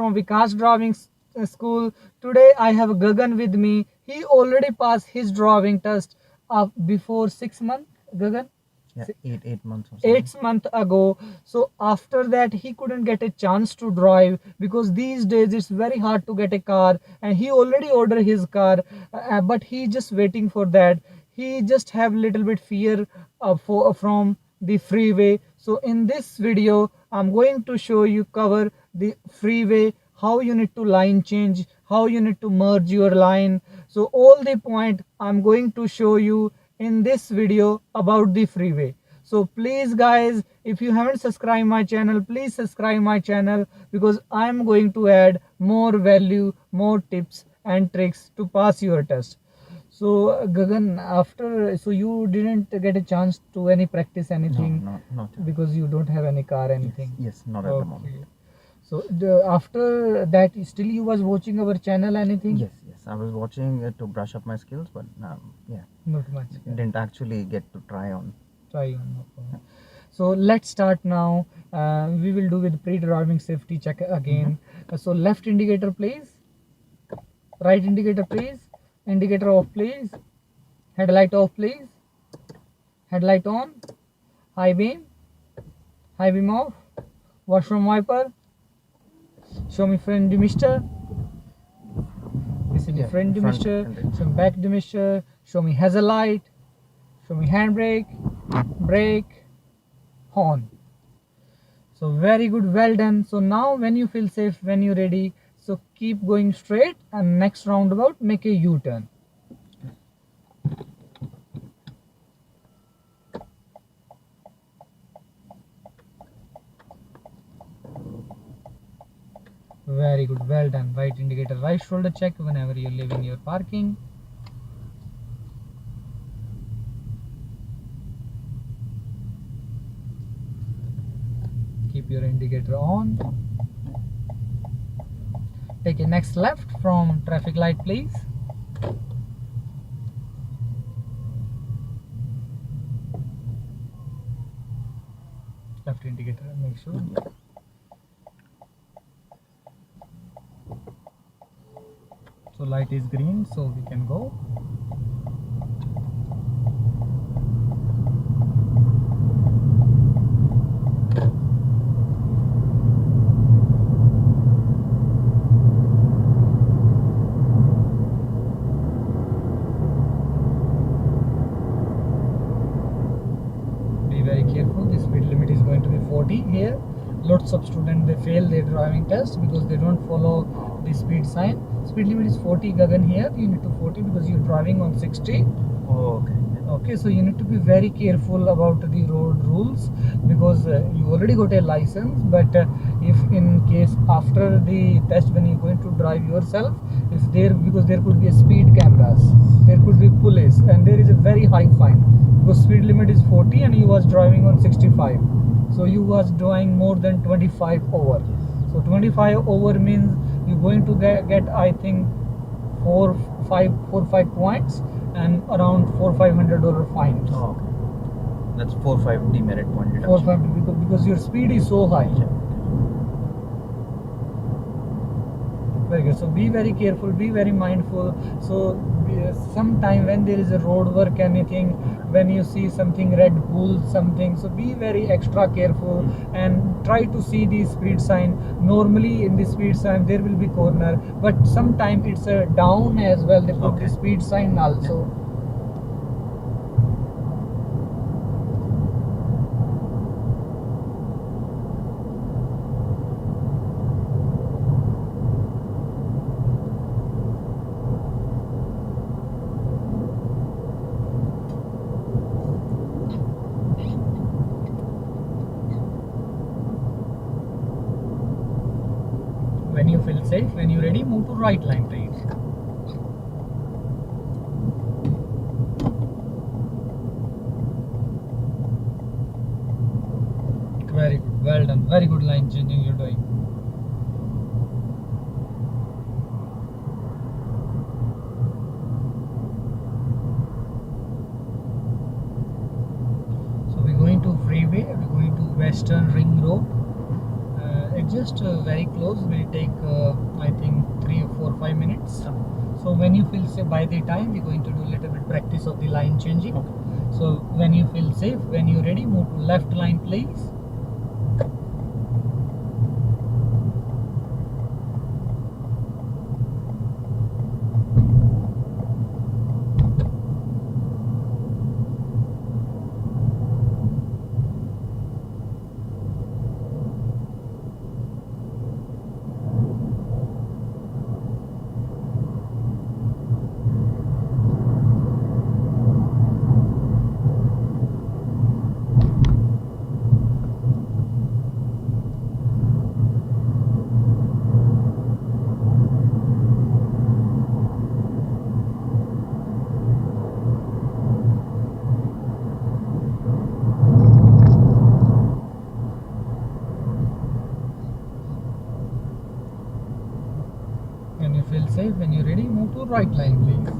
from Vikas Driving School. Today I have Gagan with me. He already passed his driving test before 6 months. Gagan? Yeah, 8 months or something. 8 months ago. So after that he couldn't get a chance to drive because these days it's very hard to get a car, and he already ordered his car, but he just waiting for that. He just have little bit fear from the freeway. So in this video I'm going to show you cover the freeway, how you need to line change, how you need to merge your line. So all the point I'm going to show you in this video about the freeway. So please guys, if you haven't subscribed my channel, please subscribe my channel, because I'm going to add more value, more tips and tricks to pass your test. So Gagan, after, so you didn't get a chance to any practice anything? No, not because you don't have any car, anything? Yes, not at the moment. So after that, still you was watching our channel, anything? Yes, I was watching it to brush up my skills, but yeah, Not much. didn't actually get to try on. No problem. So let's start now. We will do with pre-driving safety check again. So left indicator please, right indicator please, indicator off please, headlight off please, headlight on, high beam off, washroom wiper, show me front demister, this is the front demister, some back demister, show me hazard light, show me handbrake, brake, horn. So very good, well done. So now when you feel safe, when you're ready, so keep going straight, and next roundabout make a U-turn. Very good, well done. Right indicator, right shoulder check whenever you're leaving your parking. Keep your indicator on. Take a next left from traffic light please. Left indicator, make sure. So light is green, so we can go. Be very careful, the speed limit is going to be 40 here. Lots of students, they fail their driving test because they don't follow the speed sign. Speed limit is 40, Gagan. Here you need to 40 because you're driving on 60. Oh, Okay, so you need to be very careful about the road rules, because you already got a license, but if in case after the test when you're going to drive yourself, if there, because there could be a speed cameras, there could be police, and there is a very high fine, because speed limit is 40 and you was driving on 65, so you was doing more than 25 over. So 25 over means you're going to get I think 4-5 points and around $400-500 fines. Oh, okay. That's 4-5 demerit point deduction. 4-5 because your speed is so high. Yeah. Very good. So be very careful, be very mindful. So sometime when there is a road work, anything, when you see something red bull, something, so be very extra careful and try to see the speed sign. Normally in the speed sign there will be corner, but sometime it's a down as well, they put the speed sign also. When you feel safe, when you're ready, move to right line please. Very good, well done, very good line changing you're doing. So we're going to Freeway, we're going to Western Ring Road. just very close. Will take I think 3 or 4 5 minutes. So when you feel safe, by the time we're going to do a little bit practice of the line changing. So when you feel safe, when you're ready, move to left line, please. When you feel safe, when you're ready, move to right line, please.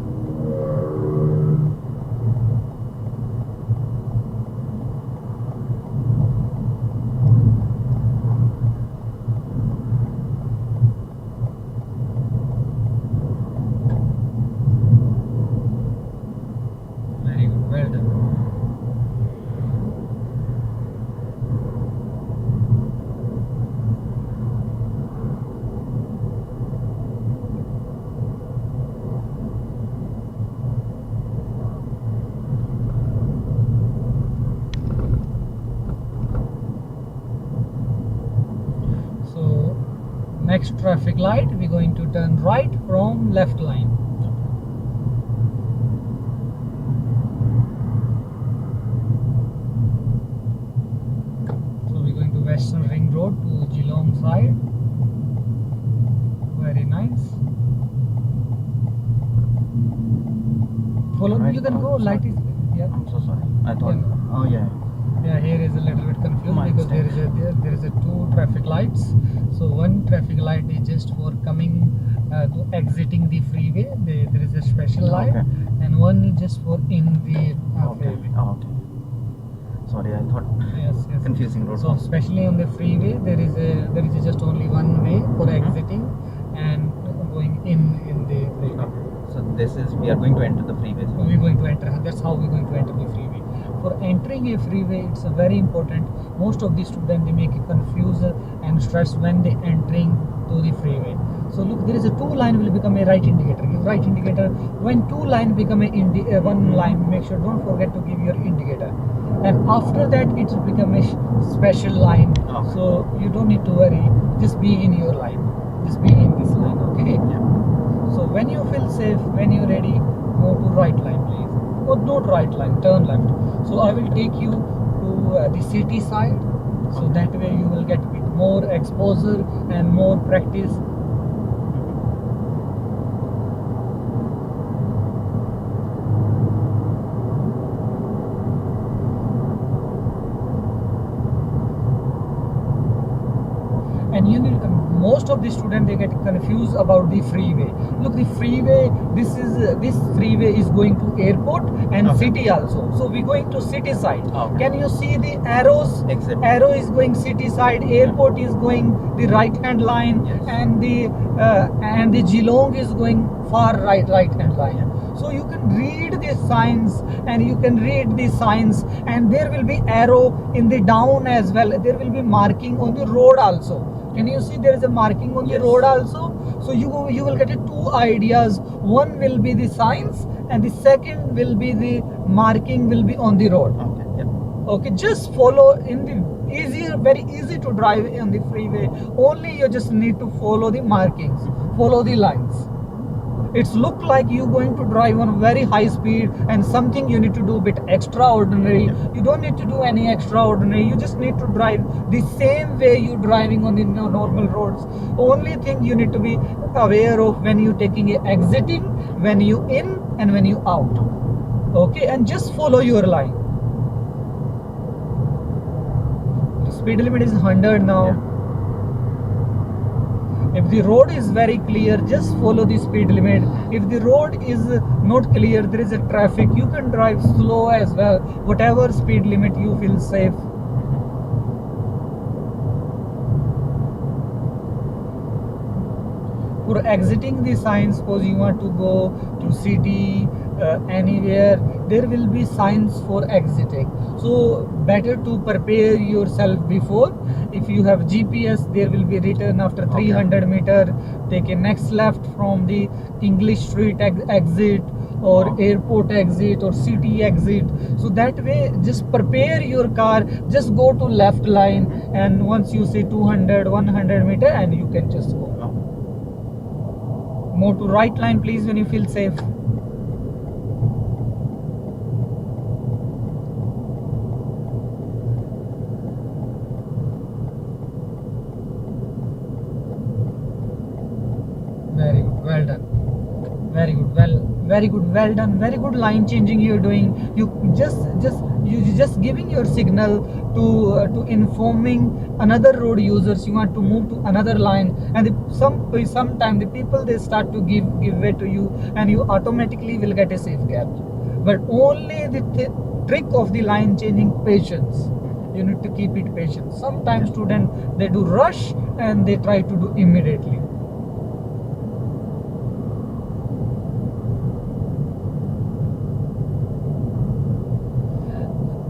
Very good, well done. So next traffic light, we're going to turn right from left line. So we're going to Western Ring Road to Geelong side. Very nice. Follow. Right, You can go. sorry. Light is. Yeah. I'm so sorry. I thought. Yeah. Oh yeah. Yeah, here is a little bit confused My because mistake. there is a two traffic lights. So one traffic light is just for coming to exiting the freeway. There is a special light, Okay. and one is just for in the Okay. freeway. Oh, okay. Sorry, I thought. Yes, yes. Confusing road. So especially on the freeway, there is just only one way for Mhm. exiting and going in the freeway. Okay. So this is we are going to enter the freeway. So we're going to enter. That's how we're going to enter the freeway. For entering a freeway, it's a very important. Most of the students they make it confused and stressed when they entering to the freeway. So look, there is a two line will become a right indicator. Give right indicator when two line become a one line. Make sure don't forget to give your indicator. And after that, it will become a special line. Okay. So you don't need to worry. Just be in your line. Just be in this line. Okay. Yeah. So when you feel safe, when you're ready, move to right line, please. Or not right line, turn left. So I will take you to the city side. So that way you will get a bit more exposure and more practice. And you need most of the students they get confused about the freeway. Look, the freeway this freeway is going to airport and Okay. city also. So we're going to city side. Okay. Can you see the arrows? Exit. Arrow is going city side, airport is going the right hand line, Yes. and the Geelong is going far right hand line. So you can read the signs and you can read the signs, and there will be arrow in the down as well. There will be marking on the road also. Can you see there is a marking on the Yes. road also? So you will get two ideas. One will be the signs, and the second will be the marking will be on the road. Okay. Yep. Okay, just follow in the very easy to drive on the freeway. Only you just need to follow the markings, follow the lines. It's look like you going to drive on very high speed and something you need to do a bit extraordinary. You don't need to do any extraordinary. You just need to drive the same way you driving on the normal roads. Only thing you need to be aware of when you taking a exiting, when you in and when you out. Okay, and just follow your line. The speed limit is 100 now. Yeah. If the road is very clear, just follow the speed limit. If the road is not clear, there is a traffic, you can drive slow as well. Whatever speed limit you feel safe. For exiting the signs, suppose you want to go to city, anywhere, there will be signs for exiting. So better to prepare yourself before. If you have GPS, there will be written after 300 meter take a next left from the English Street exit, or airport exit, or city exit. So that way, just prepare your car, just go to left line, and once you see 200 100 meter, and you can just go. Move to right line please when you feel safe. Very good, well done. Very good, very good, well done. Very good line changing you're doing. You just giving your signal to informing another road users you want to move to another line, and sometime the people they start to give way to you, and you automatically will get a safe gap. But only the trick of the line changing, patience. You need to keep it patient. Sometimes students they do rush and they try to do immediately.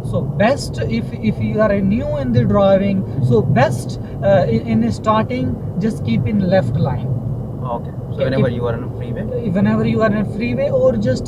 So best if you are new in the driving, so best in starting just keep in left line. Okay. So whenever you are on a freeway. Whenever you are in a freeway, or just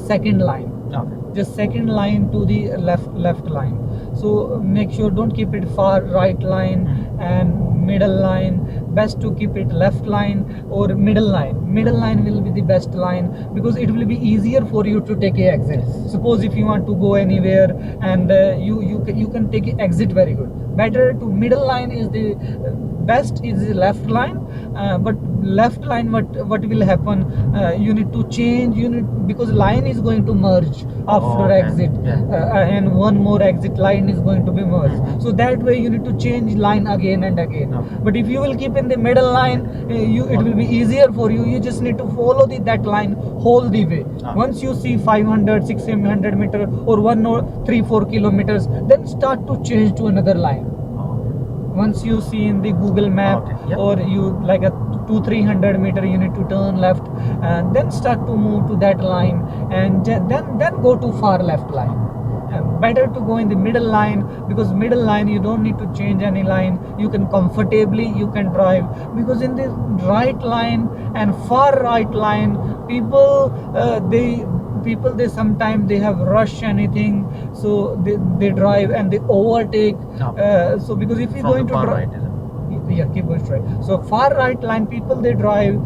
second line. Okay. Just second line to the left line. So make sure don't keep it far right line and middle line. Best to keep it left line or middle line. Middle line will be the best line, because it will be easier for you to take a exit. Suppose if you want to go anywhere, and you can take a exit very good. Better to middle line is the best is the left line. But left line, what will happen, you need to change, because line is going to merge after exit. And one more exit line is going to be merged. So that way you need to change line again and again. But if you will keep in the middle line, it will be easier for you. You just need to follow that line whole the way. Once you see 500 600 meter or 1 or 3-4 kilometers, then start to change to another line. Once you see in the Google map, or you like a 200-300 meter, you need to turn left, and then start to move to that line, and then go to far left line. Better to go in the middle line, because middle line you don't need to change any line. You can comfortably you can drive, because in the right line and far right line, people they sometimes they have rush anything, so they drive and they overtake. So because if you're going to drive, keep going straight. So far right line people they drive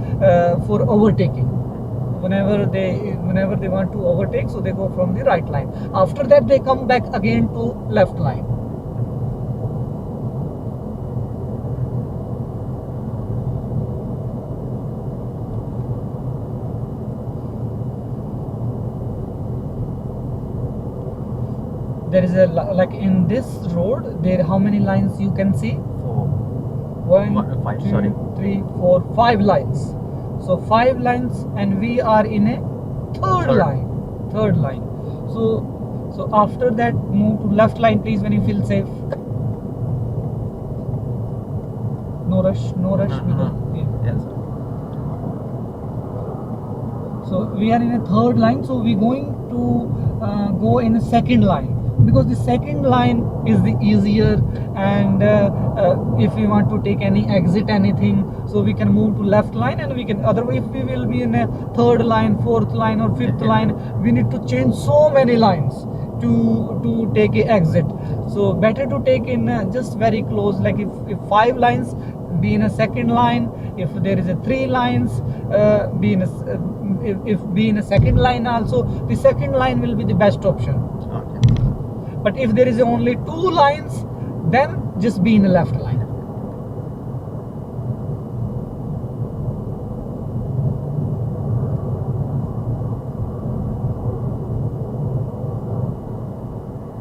for overtaking. Whenever they want to overtake, so they go from the right line. After that they come back again to left line. There is a like in this road there, how many lines you can see? 1 2 3 4 5 lines. So 5 lines, and we are in a third line. So after that move to left line please when you feel safe. No rush. Yes. So we are in a third line, so we're going to go in a second line, because the second line is the easier, and if we want to take any exit anything, so we can move to left line, and we can. Otherwise if we will be in a third line, fourth line or fifth line, we need to change so many lines to take a exit. So better to take in just very close, like if 5 lines, be in a second line. If there is a 3 lines, be in a if be in a second line also, the second line will be the best option. But if there is only 2 lines, then just be in the left line.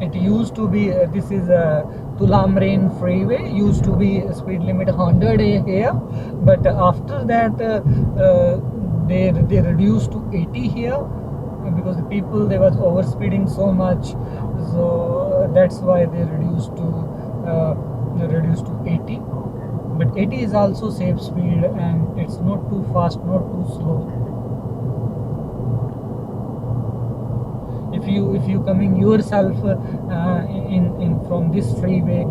It used to be, this is a Tullamarine Freeway, used to be speed limit 100 here, but after that they reduced to 80 here, because the people they was overspeeding so much, so that's why they reduced to 80. but 80 is also safe speed, and it's not too fast, not too slow. If you coming yourself in from this freeway,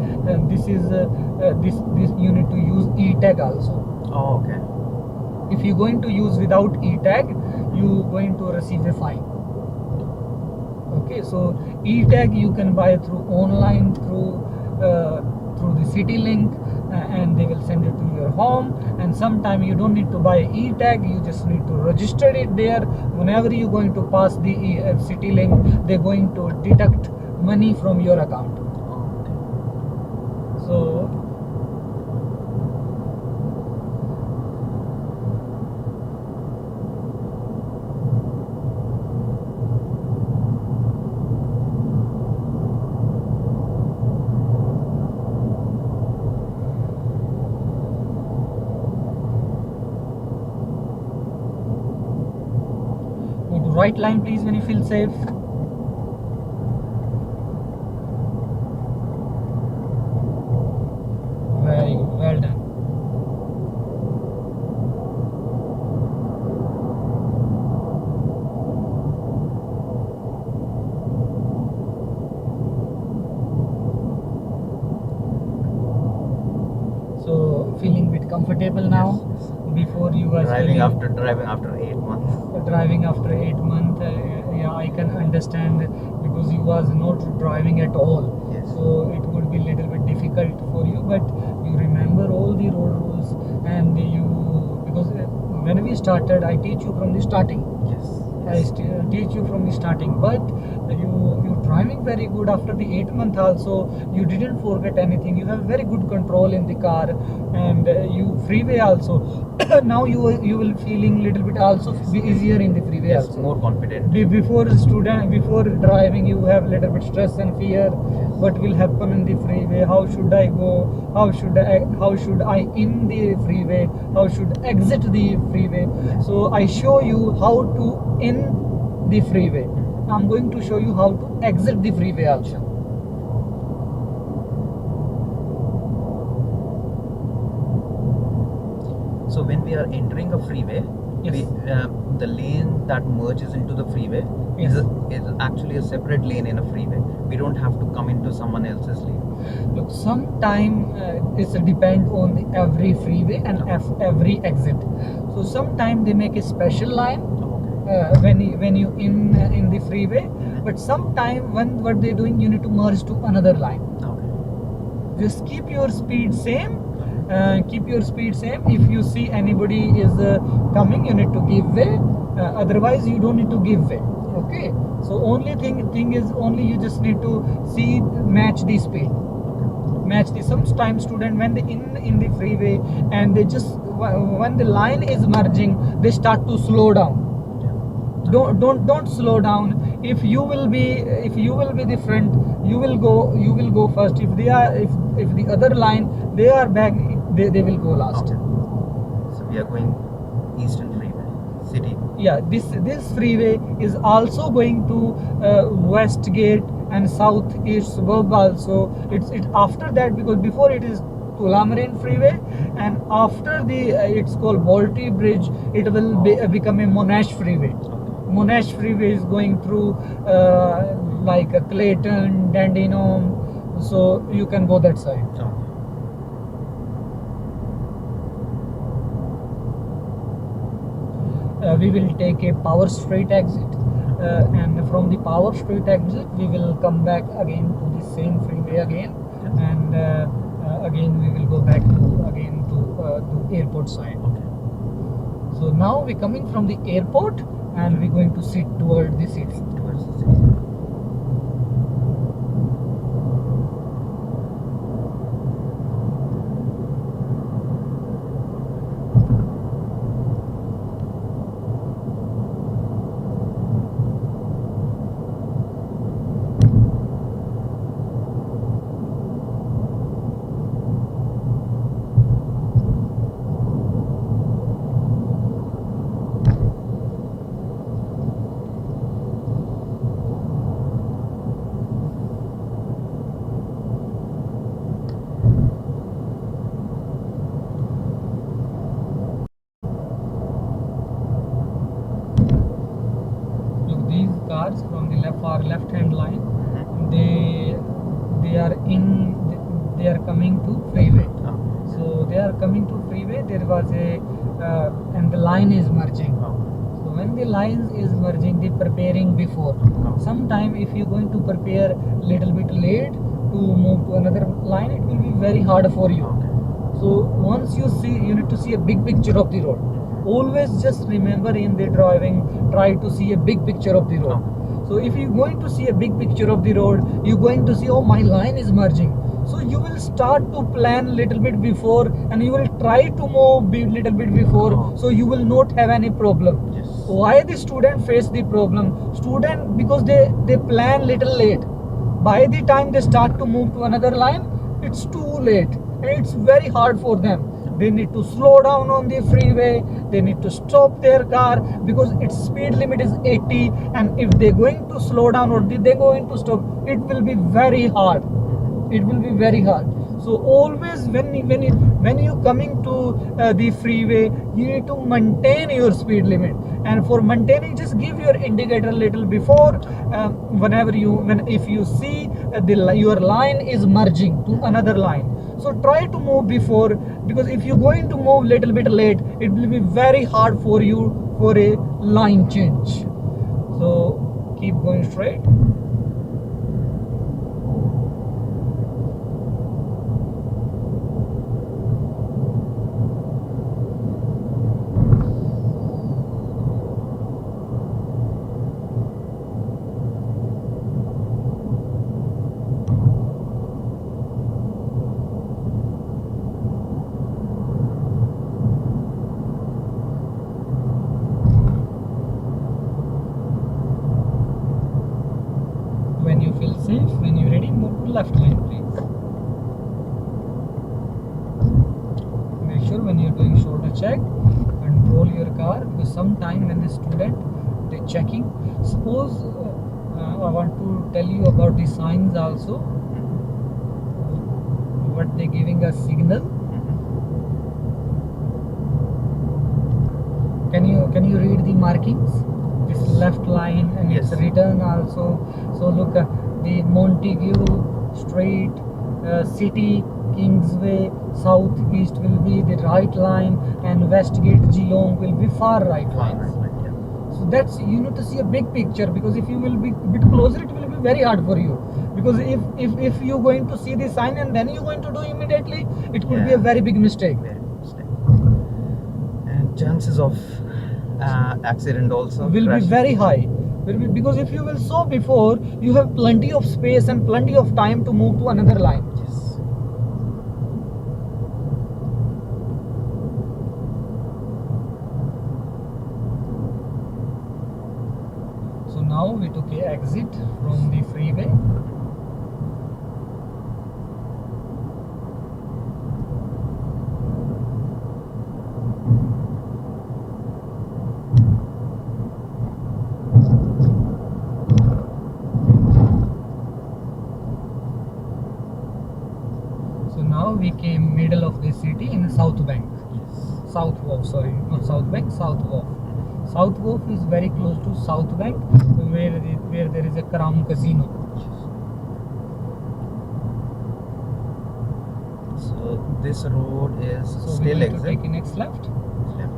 this you need to use e-tag also. Oh, okay. If you're going to use without e-tag, you going to receive a fine. Okay, so e-tag you can buy through online, through the city link, and they will send it to your home. And sometime you don't need to buy e-tag, you just need to register it there. Whenever you're going to pass the city link, they're going to deduct money from your account. So go to right line please when you feel safe. Very good, well done. So feeling a bit comfortable now. Yes. Before you was Driving feeling after 8 months. driving after 8 months, yeah, I can understand, because you was not driving at all. Yes. So it would be little bit difficult for you, but you remember all the road rules, and you, because when we started, I teach you from the starting. Yes. I teach you from the starting, but you driving very good after the 8 month also. You didn't forget anything. You have very good control in the car, and you freeway also. Now you will feeling little bit also be easier in the freeway Yes, also. more confident. Before driving, you have little bit stress and fear. What will happen in the freeway? How should I go? How should I in the freeway? How should exit the freeway? So I show you how to in the freeway. I'm going to show you how to exit the freeway also. So when we are entering a freeway, Yes. the lane that merges into the freeway Yes. is actually a separate lane in a freeway. We don't have to come into someone else's lane. Look, sometime it's depend on every freeway and every exit. So sometime they make a special line when you in the freeway, but sometime when what they're doing, you need to merge to another line. Okay. Just keep your speed same. Keep your speed same. If you see anybody is coming, you need to give way. Otherwise, you don't need to give way. Okay. So only thing is, only you just need to see, match the speed. Match the, sometimes student when they in the freeway, and they just, when the line is merging, they start to slow down. Don't slow down. If you will be the front, you will go first. If they are, if the other line they are back, they will go last. Okay. So we are going Eastern Freeway, city. Yeah, this freeway is also going to West Gate and Southeast suburb also. It's after that, because before it is Tullamarine freeway, and after the it's called Balti Bridge, it will become a Monash freeway. Monash freeway is going through like Clayton, Dandenong, so you can go that side. So, We will take a Power Street exit, and from the Power Street exit we will come back again to the same freeway again, and again we will go back to airport side. okay. So now we're coming from the airport, and we're going to sit toward the city. Towards the city. in they are coming to freeway. Oh. So they are coming to freeway. There was a and the line is merging. Oh. So when the line is merging, they preparing before. Oh. Sometime if you're going to prepare little bit late to move to another line, it will be very hard for you. Okay. So once you see, you need to see a big picture of the road. Always just remember in the driving, try to see a big picture of the road. So if you're going to see a big picture of the road, you're going to see, oh, my line is merging. So you will start to plan little bit before, and you will try to move little bit before, so you will not have any problem. Yes. Why the student face the problem? Student, because they plan little late. By the time they start to move to another line, it's too late, and it's very hard for them. They need to slow down on the freeway, they need to stop their car because its speed limit is 80, and if they're going to slow down or they're going to stop, it will be very hard. It will be very hard. So always when you coming to the freeway, you need to maintain your speed limit, and for maintaining, just give your indicator little before, whenever if you see your line is merging to another line. So try to move before, because if you're going to move little bit late, it will be very hard for you for a line change. So keep going straight. When you feel safe, when you're ready, move to left lane, please. Make sure when you're doing shoulder check, control your car, because sometime when the student they checking, suppose I want to tell you about the signs also, what they giving us signal. Can you read the markings? This left line, and Yes. it's written also. So look, the Montague Street, City, Kingsway, Southeast will be the right line, and Westgate, Geelong will be far right lines. So that's, you need to see a big picture, because if you will be a bit closer, it will be very hard for you. Because if you're going to see the sign and then you're going to do immediately, it could be a Yeah. very big mistake. Very mistake. And chances of accident also Will be crash. very high. Because if you will saw before, you have plenty of space and plenty of time to move to another line. Yes. So now we took a exit from the freeway. So now we came middle of the city in South Bank. Yes. South Wharf, sorry, not South Bank, South Wharf. South Wharf is very close to South Bank, where there is a Crown Casino. So this road is So we still need to exit. take a next left. Left.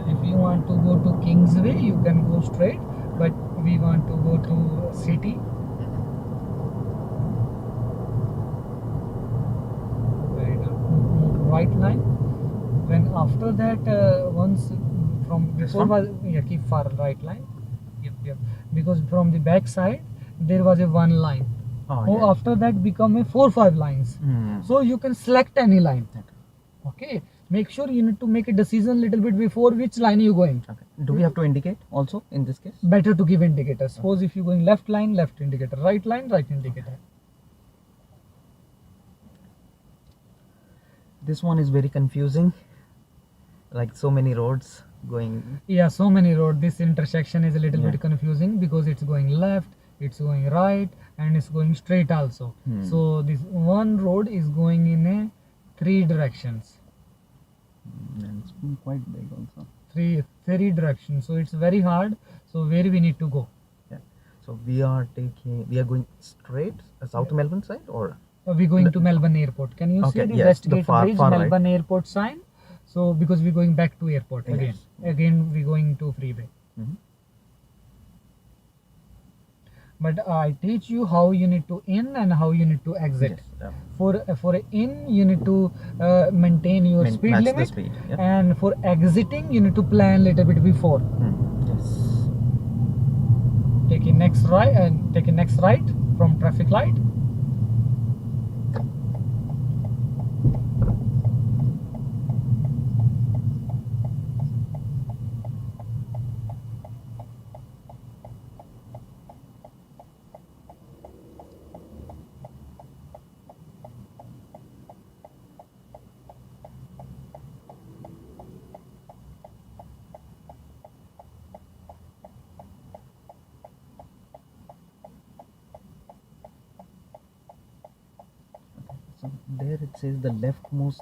If you want to go to Kingsway, you can go straight, but we want to go to City. Move right line. When after that, once from This before one? was, yeah, keep far right line. Yep. Because from the back side there was a one line. Oh, Oh, yeah. after that become a 4-5 lines. So you can select any line. Okay. Make sure you need to make a decision little bit before which line you going. Okay. Do we have to indicate also in this case? Better to give indicators. Suppose if you're going left line, left indicator, right line, right indicator. This one is very confusing. Like so many roads going. Yeah, so many roads. This intersection is a little Yeah. bit confusing, because it's going left, it's going right, and it's going straight also. So this one road is going in a 3 directions. And it's been quite big also. Three directions. So it's very hard. So where we need to go? Yeah. So we are going straight south to Melbourne side, or We're going to Melbourne Airport. Can you see okay, the yes, the Westgate far Bridge, right. Melbourne Airport sign? So because we're going back to airport again. Yes. Again we're going to Freeway. Mhm. But I teach you how you need to in and how you need to exit. Yes, For in you need to maintain your speed match the limit, speed, yeah. and for exiting you need to plan little bit before. Yes. Taking next right and taking next right from traffic light. So there it says the leftmost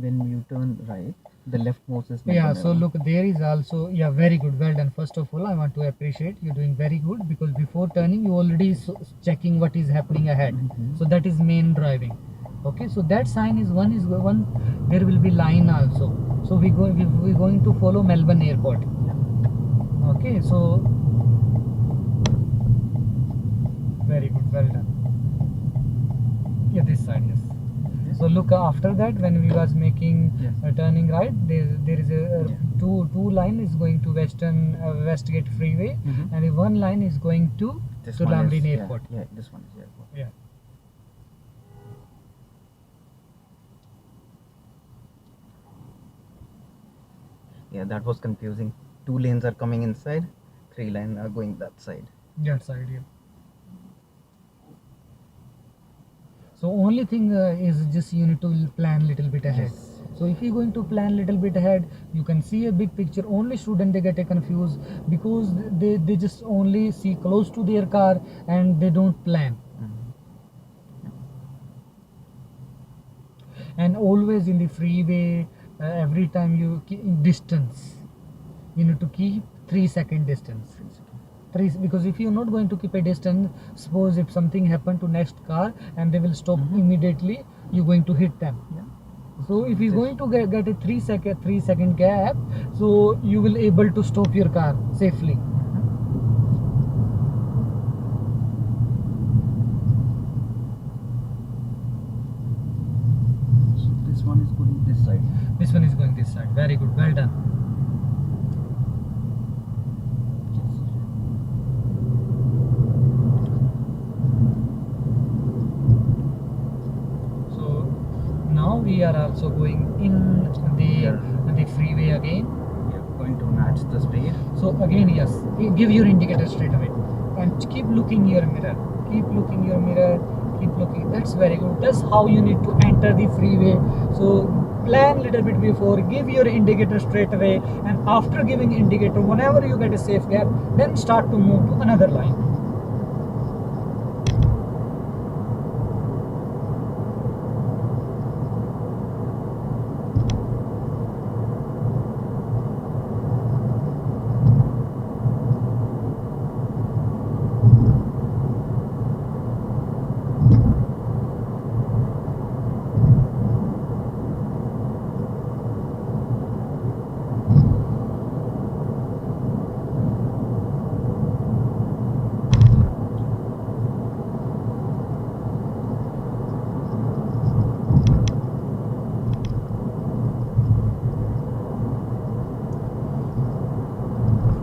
when you turn right. The leftmost is Yeah, Melbourne so Avenue. look, there is also, yeah, very good, well done. First of all, I want to appreciate you doing very good, because before turning you already checking what is happening ahead. Mhm. So that is main driving. Okay, so that sign is one. There will be line also. So we're going to follow Melbourne Airport. Okay, so very good, well done. Yeah, this side, yes. So look, after that when we was making Yes. turning right, there is a Yeah. two line is going to Westgate Freeway, Mhm. and the one line is going to This one is Tullamarine Airport. Yeah, this one is airport. Yeah. Yeah, that was confusing. 2 lanes are coming inside, 3 lanes are going that side. That side, yeah. So only thing is just you need to plan little bit ahead. Yes. So if you're going to plan little bit ahead, you can see a big picture. Only student they get confused because they just only see close to their car and they don't plan. Mhm. And always in the freeway, every time you distance, you need to keep 3 second distance. Because if you're not going to keep a distance, suppose if something happened to next car and they will stop immediately, you're going to hit them. Yeah. So if you're going to get a 3 second gap, so you will able to stop your car safely. So this one is going this side. This one is going this side. Very good, well done. So now we are also going in the freeway again. We are going to match the speed. So again, yes, give your indicator straight away and keep looking your mirror. Keep looking your mirror. Keep looking. That's very good. That's how you need to enter the freeway. So plan little bit before. Give your indicator straight away, and after giving indicator, whenever you get a safe gap, then start to move to another line.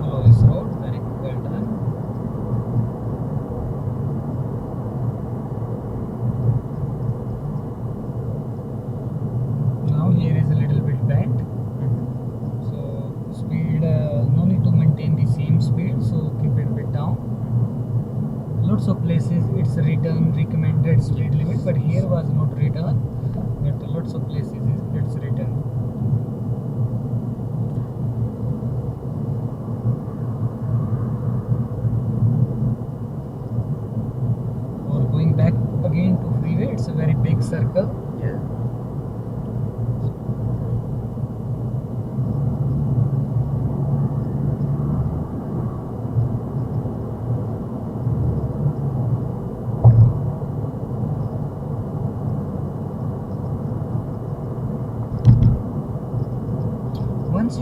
Follow this road. Very good. Well done. Now here is a little bit bend. So speed, no need to maintain the same speed, so keep it a bit down. Lots of places it's written recommended speed limit, but here was not written, but lots of places it's written. Or going back again to freeway, it's a very big circle. Yeah.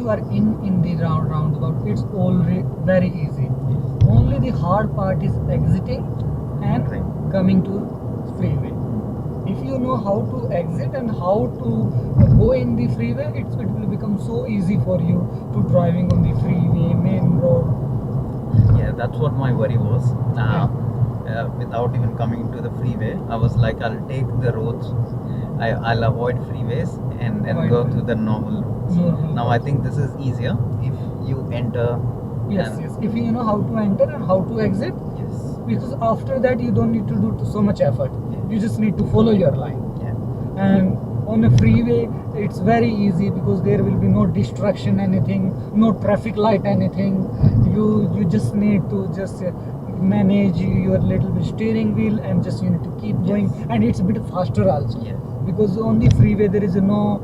you are in the roundabout, it's already very easy. Only the hard part is exiting and Right. coming to freeway. If you know how to exit and how to go in the freeway, it will become so easy for you to driving on the freeway, main road. Yeah, that's what my worry was. Yeah. Without even coming to the freeway, I was like, I'll take the roads. I'll avoid freeways and go Avoid through the normal roads. normal Now I roads. think this is easier if you enter. Yes, And yes. If you know how to enter and how to exit, yes, because after that you don't need to do so much effort. You just need to follow your line. yeah, And on a freeway, it's very easy because there will be no distraction, anything, no traffic light, anything. You just need to just manage your little bit steering wheel and just you need to keep going, Yes. and it's a bit faster also. Yes. Because on the freeway there is no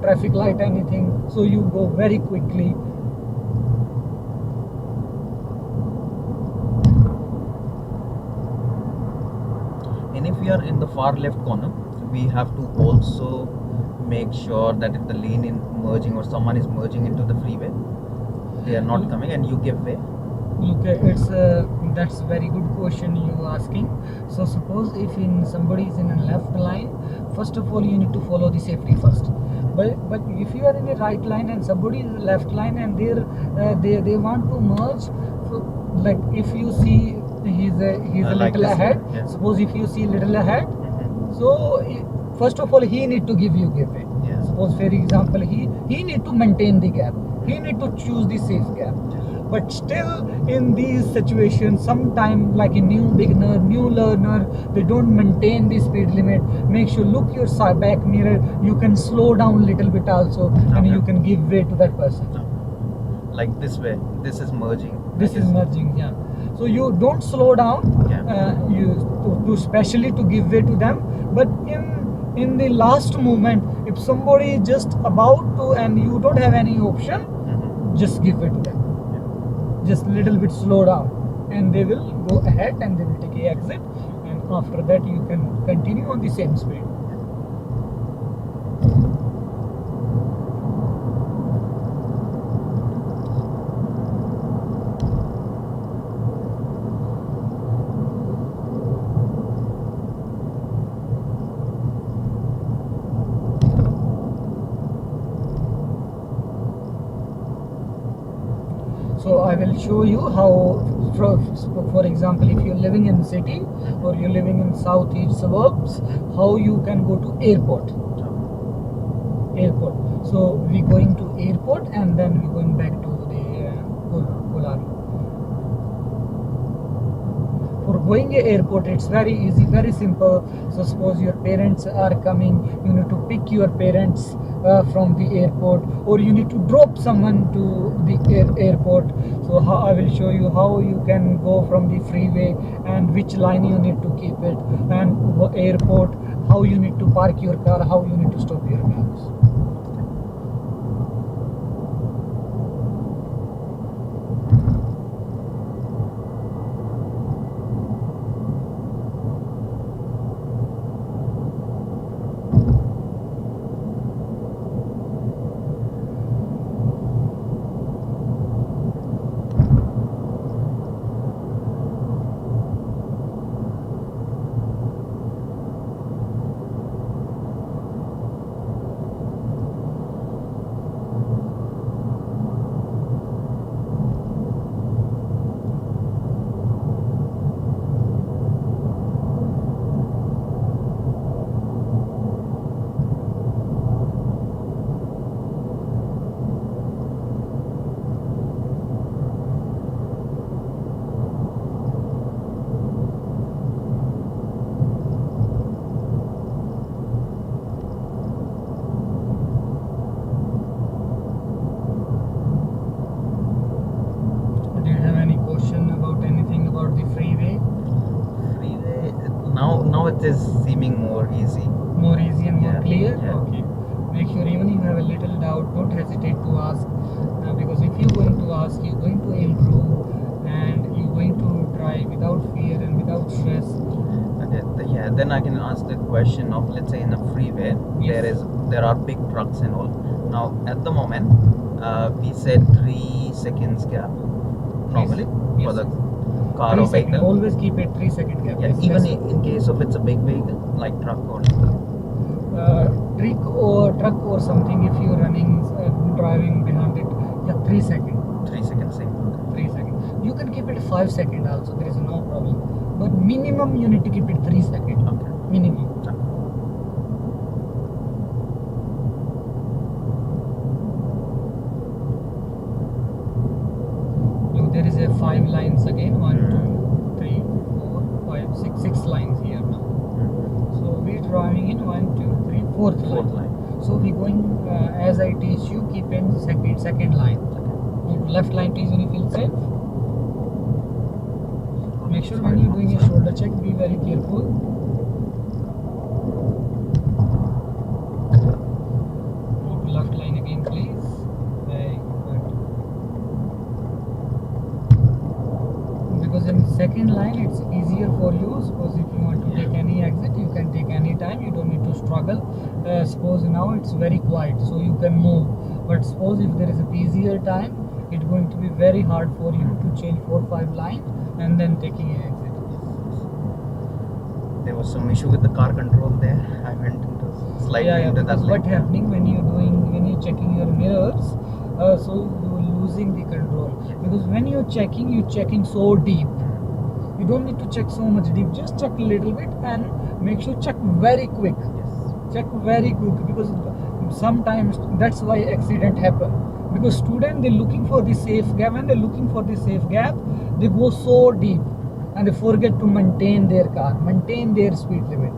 traffic light, anything, so you go very quickly. and if we are in the far left corner, we have to also make sure that if the lane in merging or someone is merging into the freeway, they are not coming and you give way. Look, it's that's very good question you asking. So suppose if in somebody is in a left line, first of all you need to follow the safety first. But if you are in a right line and somebody is left line and they want to merge, so like if you see he's a Like little this ahead. one, yeah. Suppose if you see little ahead, Mhm. so first of all he need to give way. Yeah. Suppose for example he need to maintain the gap. He need to choose the safe gap. But still in these situations, sometimes like a new beginner, new learner, they don't maintain the speed limit. Make sure look your side back mirror. You can slow down a little bit also, and Okay. you can give way to that person. Like this way, this is merging. This I is guess. merging, yeah. So you don't slow down. Yeah. You to specially to give way to them. But in the last moment, if somebody is just about to and you don't have any option, Mhm. just give way to them. Just little bit slow down, and they will go ahead and they will take a exit, and after that you can continue on the same speed. So I will show you how, for example, if you're living in city or you're living in southeast suburbs, how you can go to airport. So we going to airport and then we going back to the Kolari. For going a airport, it's very easy, very simple. So suppose your parents are coming, you need to pick your parents from the airport, or you need to drop someone to the airport. So I will show you how you can go from the freeway and which line you need to keep it, and airport, how you need to park your car, how you need to stop your cars. Do you have any question about anything about the freeway? Freeway. Now it is seeming more easy. More easy and more Yeah, clear? yeah. Okay. Make sure even you have a little doubt, don't hesitate to ask. Because if you're going to ask, you're going to improve and you're going to drive without fear and without stress. Okay. Yeah. Then I can ask the question of, let's say in a freeway, Yes. there are big trucks and all. Now at the moment, We said 3 seconds gap normally for Yes. the car 3 or second. vehicle. Always keep it 3 second gap. Yeah, Yes, even that's in case of it's a big vehicle like truck or truck or something. If you're running, driving behind it, yeah, 3 second. 3 seconds same. 3 second. You can keep it 5 second also. There is no problem. But minimum you need to keep it 3 second. Okay. Minimum. Look, there is a 5 lines again. One, two, three, four, five, six. 6 lines here now. So we're driving in 1, 2, 3, fourth Fourth line. line. So we going as I teach you, keep in second line. Left line, please, when you feel safe. Make sure when you're doing a shoulder check, be very careful. Move to left line again, please. Very good. Because in second line, it's easier for you. Suppose if you want to take any exit, you can take any time. You don't need to struggle. Suppose now it's very quiet, so you can move. But suppose if there is a busier time, it's going to be very hard for you to change 4-5 line and then taking an exit. There was some issue with the car control there. I went into slightly into that Because lane. what happening when you're checking your mirrors, so you're losing the control. Because when you're checking so deep. You don't need to check so much deep. Just check a little bit and make sure check very quick. Yes. Check very quick, because sometimes that's why accident happen. Because student, they're looking for the safe gap. When they're looking for the safe gap, they go so deep and they forget to maintain their car, maintain their speed limit.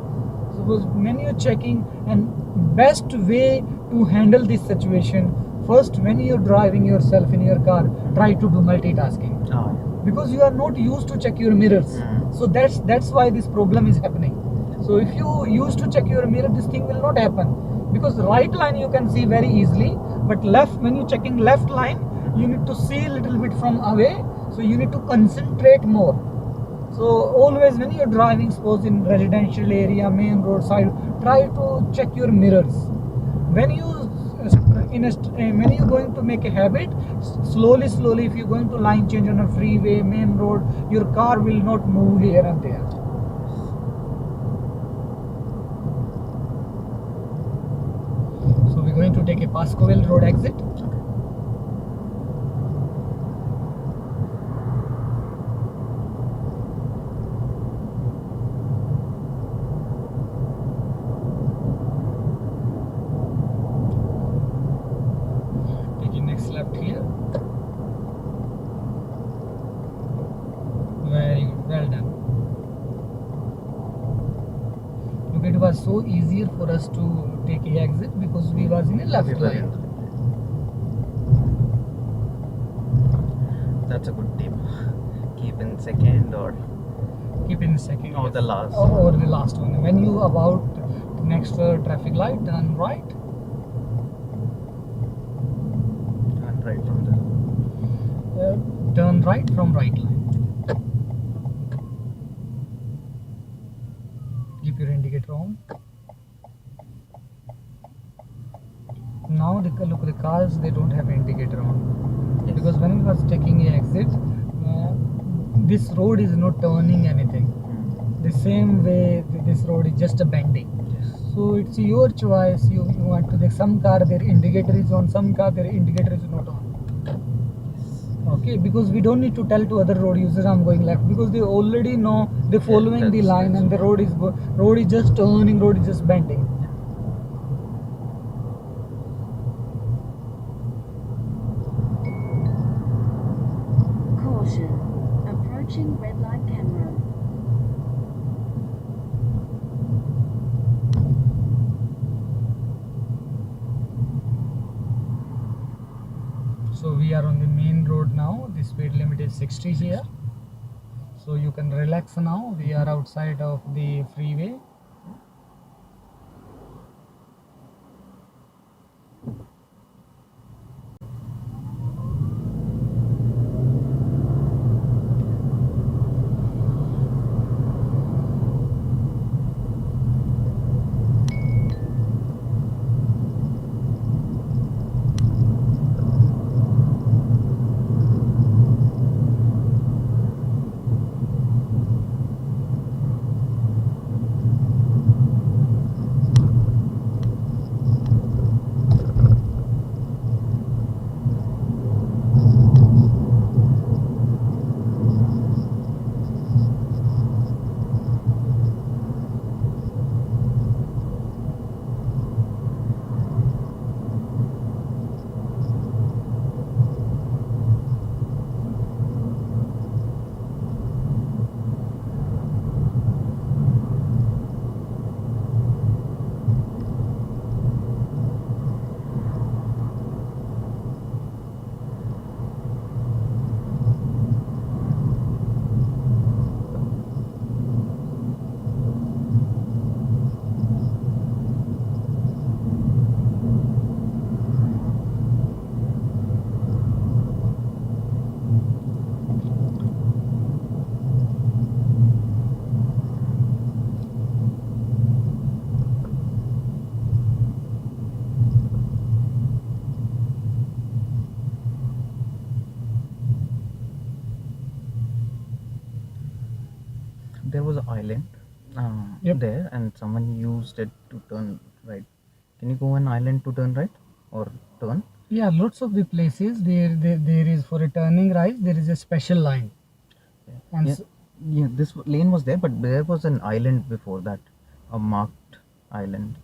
Suppose when you're checking, and best way to handle this situation, first when you're driving yourself in your car, try to do multitasking. Ah, Because you are not used to check your mirrors. So that's why this problem is happening. So if you used to check your mirror, this thing will not happen. Because right line you can see very easily, but left, when you're checking left line, you need to see a little bit from away. So you need to concentrate more. So always when you're driving, suppose in residential area, main road side, try to check your mirrors. When you when you're going to make a habit, slowly, if you're going to line change on a freeway, main road, your car will not move here and there. So we're going to take a Pascovel Road exit. Next left here. Very good, well done. Look, it was so easier for us to take a exit because we was in a left line. That's a good tip. Keep in second or keep in second. Or the last. Or the last one. When you about next traffic light, turn right. Right from the turn right from right line. Keep your indicator on. Now look, the cars, they don't have indicator on. Yes. Because when it was taking an exit, this road is not turning anything. The same way this road is just a bending. So it's your choice. You want to take some car, their indicator is on, some car their indicator is not on. Okay, because we don't need to tell to other road users I'm going left, because they already know, they're following the line, and the road is just turning, road is just bending. Caution, approaching red light camera. So we are on the main road now. The speed limit is 60 here. So you can relax now. We are outside of the freeway. island Yep. there, and someone used it to turn right. Can you go an island to turn right or turn? Yeah, lots of the places there is for a turning right. There is a special line, and Yeah, yeah. This lane was there, but there was an island before that, a marked island.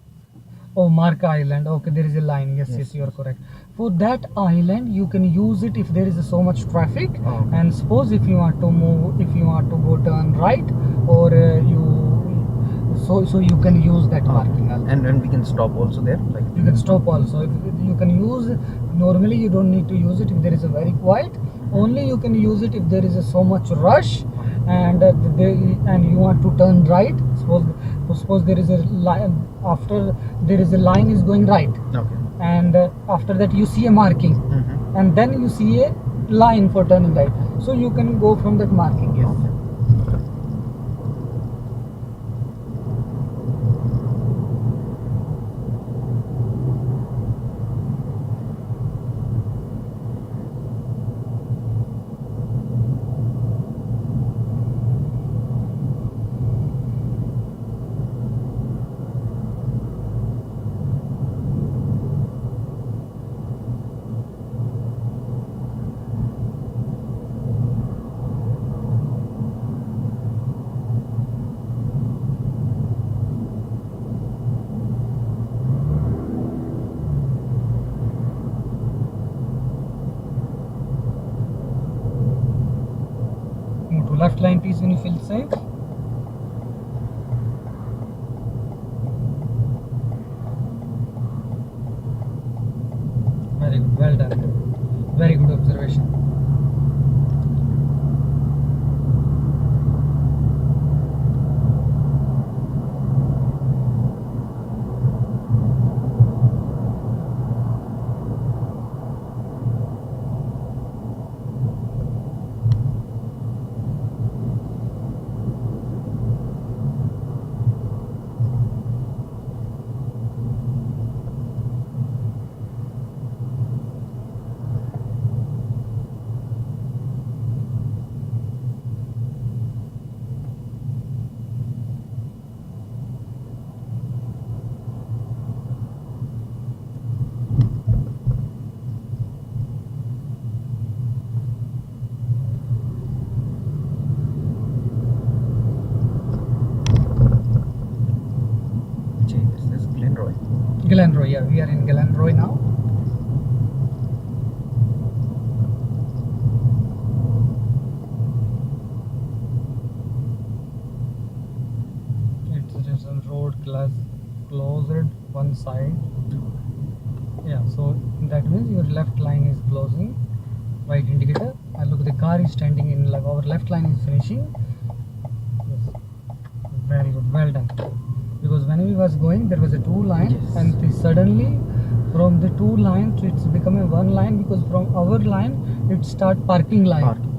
oh, Mark Island. Okay, there is a line. Yes, Yes, yes, you are yes. correct. For that island, you can use it if there is so much traffic. Oh, okay. And suppose if you want to move, if you want to go turn right, or so you can use that marking also. And we can stop also there, like. You can stop also. If you can use, normally you don't need to use it if there is a very quiet. Only you can use it if there is so much rush, and and you want to turn right. Suppose there is a line, after there is a line is going right, Okay. and after that you see a marking, Mm-hmm. and then you see a line for turning right. So you can go from that marking. Yes. Okay. Move to left line, please, when you feel safe. Very good. Well done. Very good observation. This is Glenroy. Glenroy, yeah, we are in Glenroy now. It's just a road closed one side. Yeah, so that means your left line is closing. Right indicator. And look, the car is standing in, like our left line is finishing. Yes. Very good, well done. Because when we was going, there was a two line, Yes. and suddenly from the two lines it's become a one line, because from our line it start parking line. Parking.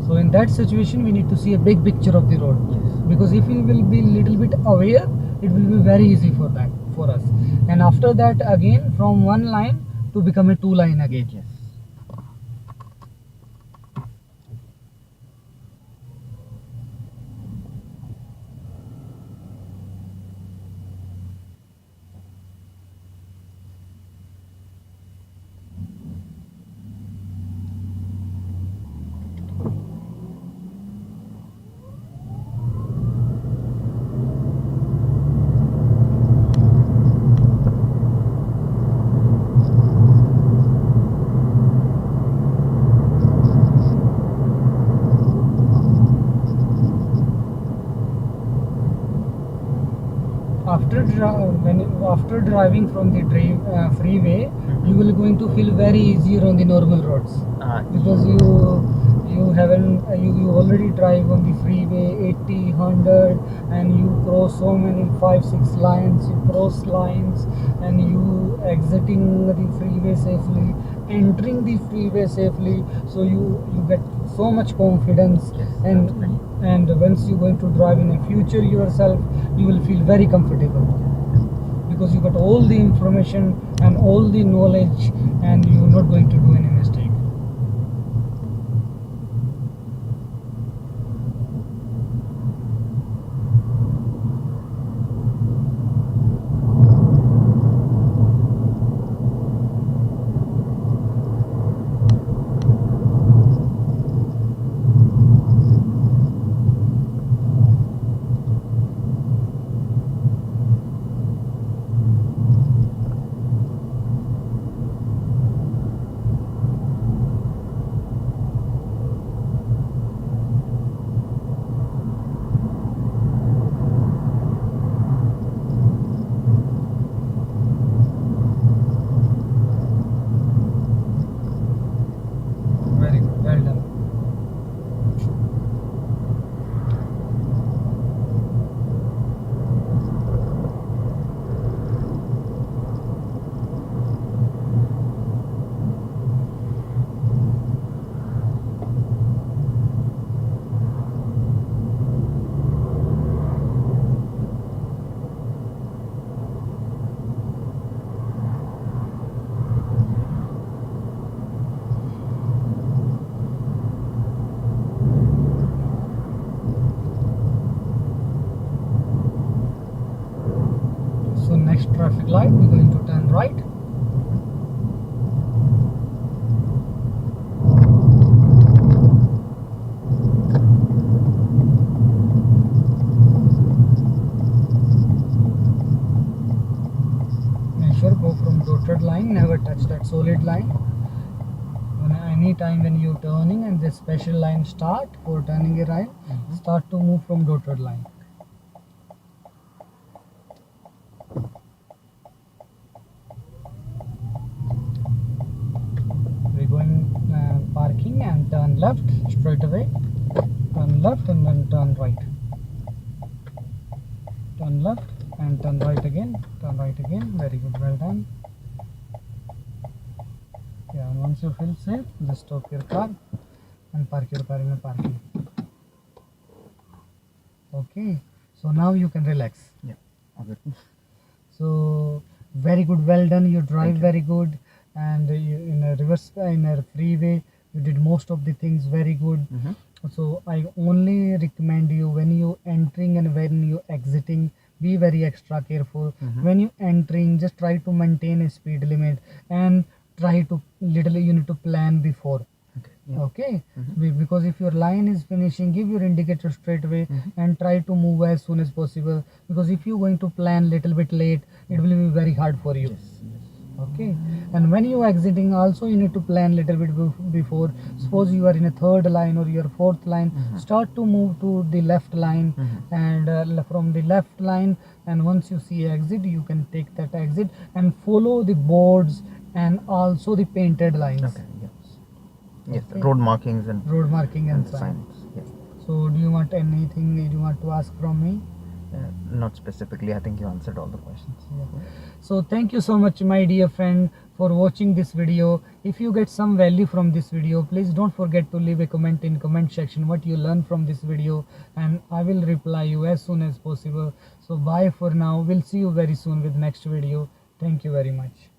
So in that situation, we need to see a big picture of the road. Yes. Because if we will be little bit aware, it will be very easy for us. And after that, again from one line to become a two line again. Yes. After driving from the freeway, you will going to feel very easier on the normal roads, because you haven't you already drive on the freeway 80 100, and you cross so many 5 6 lines, you cross lines, and you exiting the freeway safely, entering the freeway safely, so you get so much confidence. Yes, and definitely. and once you going to drive in the future yourself, you will feel very comfortable, because you got all the information and all the knowledge, and you're not going to do any mistake. traffic light, we're going to turn right. Make sure go from dotted line, never touch that solid line. Any time when you're turning and this special line start for turning a right, start to move from dotted line. We're going parking and turn left straight away. Turn left and then turn right. Turn left and turn right again. Turn right again. Very good. Well done. Yeah, and once you feel safe, just stop your car and park your car in the parking. Okay. So now you can relax. Yeah. Okay. So very good, well done. You drive Thank you. very good, and you, in a reverse, in a freeway, you did most of the things very good. So I only recommend you, when you entering and when you exiting, be very extra careful. When you entering, just try to maintain a speed limit and try to literally you need to plan before. Okay. Yeah. Okay, because if your line is finishing, give your indicator straight away and try to move as soon as possible, because if you're going to plan little bit late, it will be very hard for you. Yes. Okay, and when you exiting also, you need to plan little bit before. Suppose you are in a third line or your fourth line, start to move to the left line, and from the left line, and once you see exit, you can take that exit and follow the boards and also the painted lines. Okay. Yes. Yes. Okay. Road markings and Road marking and signs. signs. Yes. So do you want anything you want to ask from me? Not specifically. I think you answered all the questions. So thank you so much, my dear friend, for watching this video. If you get some value from this video, please don't forget to leave a comment in comment section what you learned from this video, and I will reply you as soon as possible. So bye for now. We'll see you very soon with next video. Thank you very much.